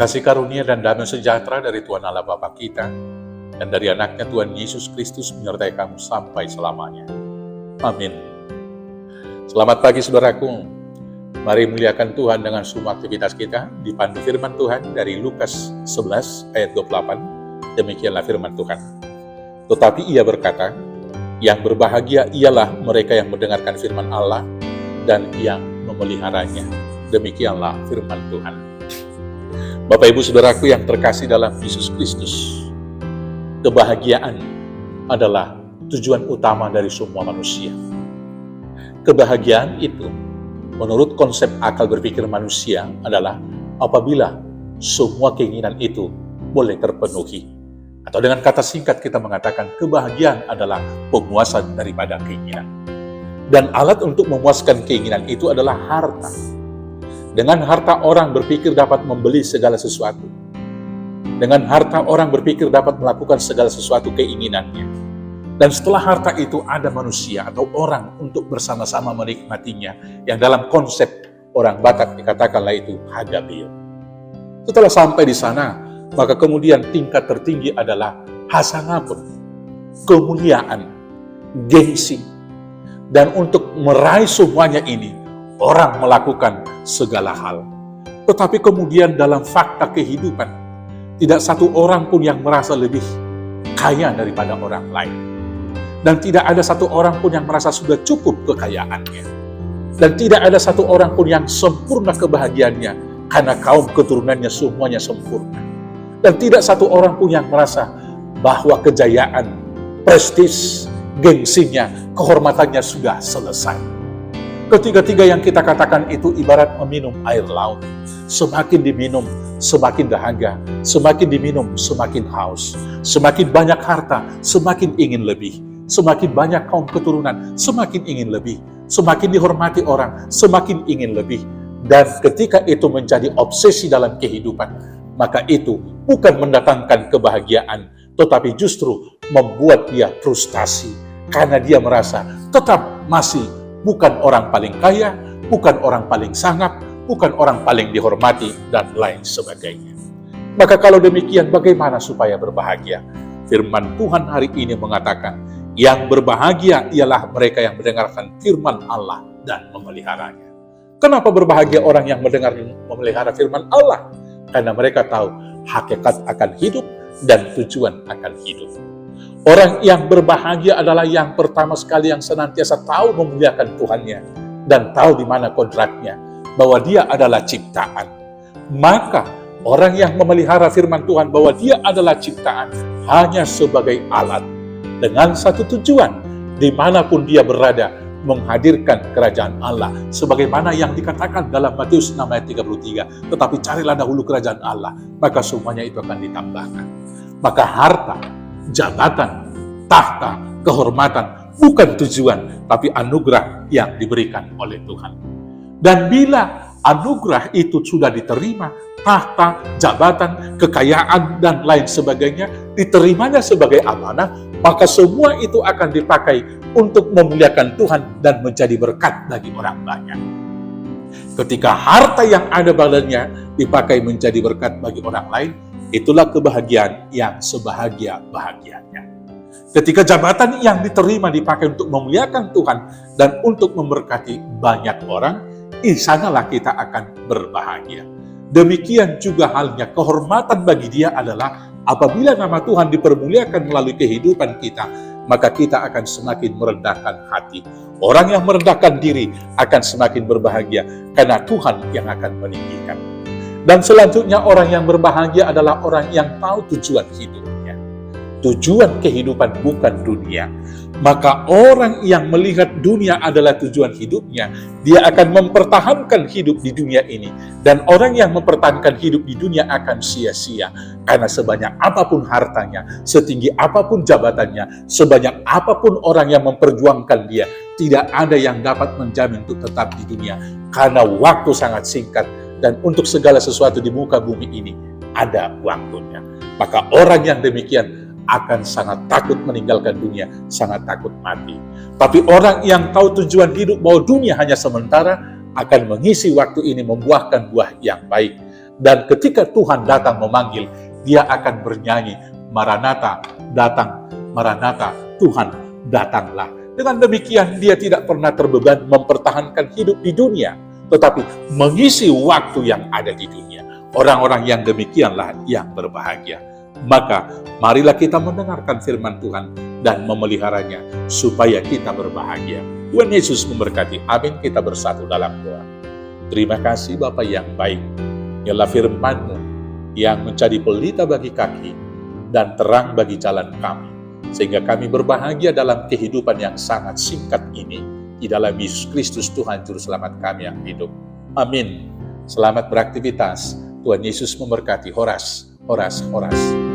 Kasih karunia dan damai sejahtera dari Tuhan Allah Bapa kita dan dari anaknya Tuhan Yesus Kristus menyertai kamu sampai selamanya. Amin. Selamat pagi saudaraku. Mari muliakan Tuhan dengan semua aktivitas kita. Dipandu firman Tuhan dari Lukas 11 ayat 28. Demikianlah firman Tuhan. Tetapi ia berkata, yang berbahagia ialah mereka yang mendengarkan firman Allah dan yang memeliharanya. Demikianlah firman Tuhan. Bapak Ibu Saudaraku yang terkasih dalam Yesus Kristus, kebahagiaan adalah tujuan utama dari semua manusia. Kebahagiaan itu, menurut konsep akal berpikir manusia, adalah apabila semua keinginan itu boleh terpenuhi. Atau dengan kata singkat kita mengatakan kebahagiaan adalah pemuasan daripada keinginan. Dan alat untuk memuaskan keinginan itu adalah harta. Dengan harta orang berpikir dapat membeli segala sesuatu. Dengan harta orang berpikir dapat melakukan segala sesuatu keinginannya. Dan setelah harta itu ada manusia atau orang untuk bersama-sama menikmatinya. Yang dalam konsep orang Batak dikatakanlah itu hagabil. Setelah sampai di sana, maka kemudian tingkat tertinggi adalah hasanapun, kemuliaan, gengsi. Dan untuk meraih semuanya ini, orang melakukan segala hal. Tetapi kemudian dalam fakta kehidupan, tidak satu orang pun yang merasa lebih kaya daripada orang lain. Dan tidak ada satu orang pun yang merasa sudah cukup kekayaannya. Dan tidak ada satu orang pun yang sempurna kebahagiaannya, karena kaum keturunannya semuanya sempurna. Dan tidak satu orang pun yang merasa bahwa kejayaan, prestis, gengsinya, kehormatannya sudah selesai. Ketiga-tiga yang kita katakan itu ibarat meminum air laut. Semakin diminum, semakin dahaga. Semakin diminum, semakin haus. Semakin banyak harta, semakin ingin lebih. Semakin banyak kaum keturunan, semakin ingin lebih. Semakin dihormati orang, semakin ingin lebih. Dan ketika itu menjadi obsesi dalam kehidupan, maka itu bukan mendatangkan kebahagiaan, tetapi justru membuat dia frustasi. Karena dia merasa tetap masih bukan orang paling kaya, bukan orang paling sangat, bukan orang paling dihormati, dan lain sebagainya. Maka kalau demikian, bagaimana supaya berbahagia? Firman Tuhan hari ini mengatakan, yang berbahagia ialah mereka yang mendengarkan firman Allah dan memeliharanya. Kenapa berbahagia orang yang mendengar dan memelihara firman Allah? Karena mereka tahu hakikat akan hidup dan tujuan akan hidup. Orang yang berbahagia adalah yang pertama sekali yang senantiasa tahu memuliakan Tuhannya dan tahu di mana kodratnya, bahwa dia adalah ciptaan. Maka orang yang memelihara firman Tuhan bahwa dia adalah ciptaan hanya sebagai alat dengan satu tujuan, dimanapun dia berada, menghadirkan kerajaan Allah. Sebagaimana yang dikatakan dalam Matius 6 ayat 33, tetapi carilah dahulu kerajaan Allah, maka semuanya itu akan ditambahkan. Maka harta, jabatan, tahta, kehormatan bukan tujuan, tapi anugerah yang diberikan oleh Tuhan. Dan bila anugerah itu sudah diterima, tahta, jabatan, kekayaan, dan lain sebagainya, diterimanya sebagai amanah, maka semua itu akan dipakai untuk memuliakan Tuhan dan menjadi berkat bagi orang banyak. Ketika harta yang ada badannya dipakai menjadi berkat bagi orang lain, itulah kebahagiaan yang sebahagia-bahagianya. Ketika jabatan yang diterima dipakai untuk memuliakan Tuhan dan untuk memberkati banyak orang, di sanalah kita akan berbahagia. Demikian juga halnya kehormatan bagi dia adalah apabila nama Tuhan dipermuliakan melalui kehidupan kita, maka kita akan semakin merendahkan hati. Orang yang merendahkan diri akan semakin berbahagia karena Tuhan yang akan meninggikan. Dan selanjutnya orang yang berbahagia adalah orang yang tahu tujuan hidupnya. Tujuan kehidupan bukan dunia. Maka orang yang melihat dunia adalah tujuan hidupnya, dia akan mempertahankan hidup di dunia ini. Dan orang yang mempertahankan hidup di dunia akan sia-sia. Karena sebanyak apapun hartanya, setinggi apapun jabatannya, sebanyak apapun orang yang memperjuangkan dia, tidak ada yang dapat menjamin untuk tetap di dunia. Karena waktu sangat singkat. Dan untuk segala sesuatu di muka bumi ini ada waktunya. Maka orang yang demikian akan sangat takut meninggalkan dunia, sangat takut mati. Tapi orang yang tahu tujuan hidup bahwa dunia hanya sementara, akan mengisi waktu ini membuahkan buah yang baik. Dan ketika Tuhan datang memanggil, dia akan bernyanyi, Maranatha, datang, Maranatha, Tuhan, datanglah. Dengan demikian, dia tidak pernah terbeban mempertahankan hidup di dunia, tetapi mengisi waktu yang ada di dunia. Orang-orang yang demikianlah yang berbahagia. Maka, marilah kita mendengarkan firman Tuhan dan memeliharanya, supaya kita berbahagia. Tuhan Yesus memberkati. Amin. Kita bersatu dalam doa. Terima kasih Bapa yang baik. Ialah firman-Mu yang menjadi pelita bagi kaki dan terang bagi jalan kami, sehingga kami berbahagia dalam kehidupan yang sangat singkat ini, di dalam Yesus Kristus Tuhan Juru Selamat kami yang hidup. Amin. Selamat beraktivitas. Tuhan Yesus memberkati. Horas, horas, horas.